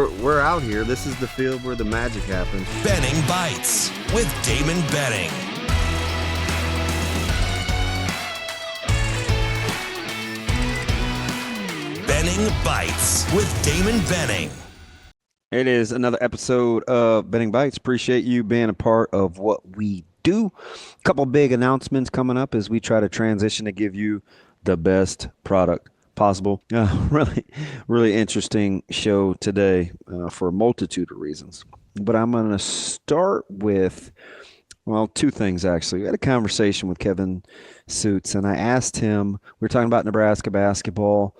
we're out here. This is the field where the magic happens. Benning Bites with Damon Benning. Benning Bites with Damon Benning. It is another episode of Benning Bites. Appreciate you being a part of what we do. A couple big announcements coming up as we try to transition to give you the best product possible. Really interesting show today for a multitude of reasons. But I'm going to start with, two things actually. We had a conversation with Kevin Suits, and I asked him, we were talking about Nebraska basketball,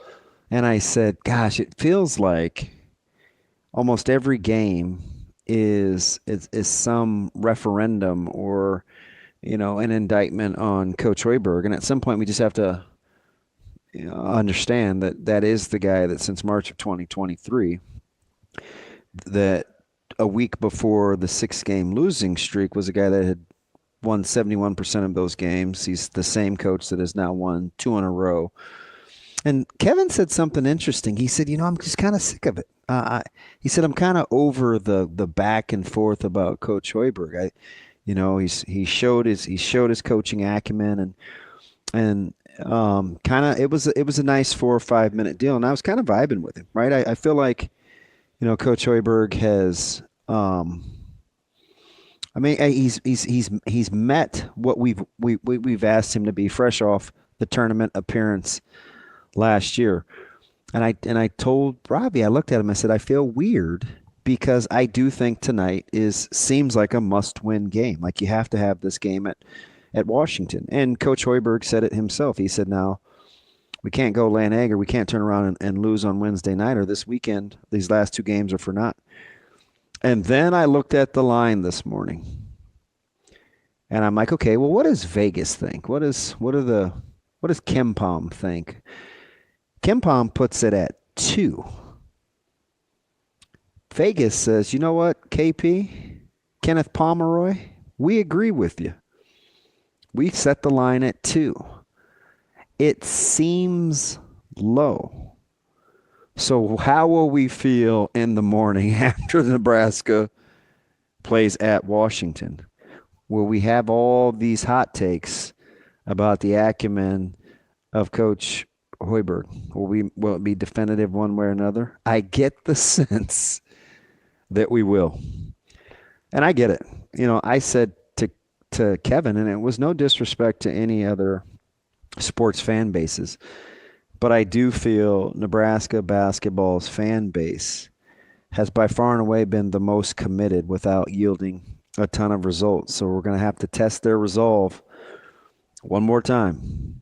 and I said, gosh, it feels like almost every game is some referendum or, an indictment on Coach Hoiberg. And at some point we just have to understand that is the guy that since March of 2023, that a week before the 6-game losing streak was a guy that had won 71% of those games. He's the same coach that has now won 2 in a row. And Kevin said something interesting. He said, I'm just kind of sick of it. He said, I'm kind of over the back and forth about Coach Hoiberg. He showed his coaching acumen and kind of it was a nice 4 or 5 minute deal, and I was kind of vibing with him, right? I feel like Coach Hoiberg has he's met what we've asked him to be, fresh off the tournament appearance last year. And I told Robbie, I looked at him, I said, I feel weird because I do think tonight seems like a must-win game. Like you have to have this game at Washington. And Coach Hoiberg said it himself. He said, now, we can't go lay an egg, or we can't turn around and lose on Wednesday night, or this weekend. These last 2 games are for naught. And then I looked at the line this morning, and I'm like, okay, well, what does Vegas think? What does KenPom think? KenPom puts it at 2. Vegas says, you know what, KP, Kenneth Pomeroy, we agree with you. We set the line at 2. It seems low. So how will we feel in the morning after Nebraska plays at Washington? Will we have all these hot takes about the acumen of Coach Hoiberg? Will it be definitive one way or another? I get the sense that we will. And I get it. I said to Kevin, and it was no disrespect to any other sports fan bases, but I do feel Nebraska basketball's fan base has by far and away been the most committed without yielding a ton of results. So we're going to have to test their resolve one more time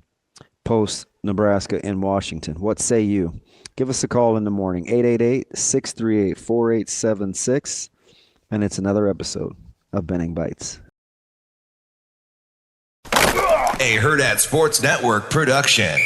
post Nebraska in Washington. What say you? Give us a call in the morning, 888-638-4876, and it's another episode of Benning Bites. A Hurrdat Sports Network production.